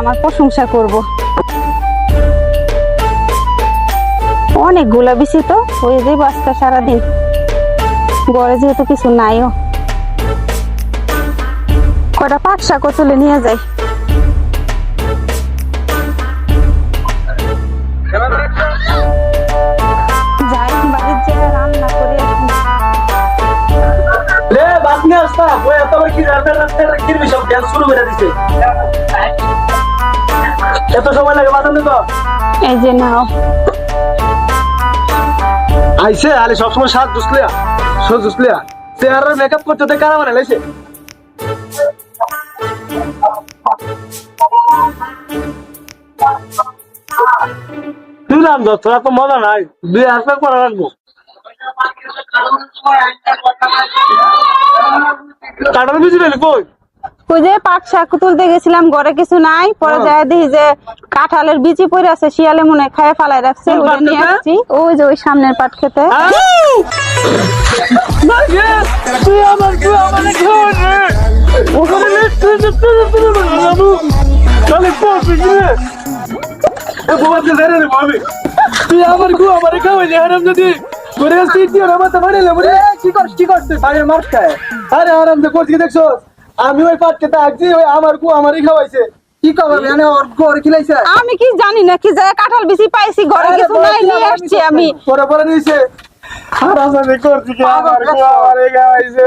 আমার প্রশংসা করব। অনেকগুলা বিচি তো হয়ে যাবে আজকে সারাদিন, ঘরে যেহেতু কিছু নাইও। কটা পাট শাকও তুলে নিয়ে যাই। যাই বাড়ির যে রান্না করে এত সময় লাগে বাঁচান তো এই যে নাও। আইসে আলে সবসময় সাত জুসলিয়া জুসলিয়া চেহারা মেকআপ করতে তো কারা মানে লাইছে দিলাম তো তোরা তো মজা নাই দুই আসবে করে রাখবো কাটার বুঝি পেলি কই ওই যে পাট শাক তুলতে গেছিলাম, ঘরে কিছু নাই, পরে যায় দেখি যে কাঁঠালের বিচি পড়ে আছে, শিয়ালে মনে হয় খায় ফালাই রাখছে, ওটা নিয়ে আসছি। ওই যে ওই সামনের পাট খেতে। তুই আমার গু আমার খাওয়াইলি হারাম যদি কি করছিস মার খায় আরে আরাম করছি দেখছো আমি ওই পাট খেতে আসছি ওই আমার গু আমারই খাওয়াইছে কি কবে মানে ওর ঘরে খিলাইছে আমি কি জানি না কি যায় কাঁঠাল বিচি পাইছি, ঘরে কিছু নাই, নিয়ে আসছি আমি। পরে নিয়েছে আর আমি করছি কি আমার গু আমারই খাওয়াইছে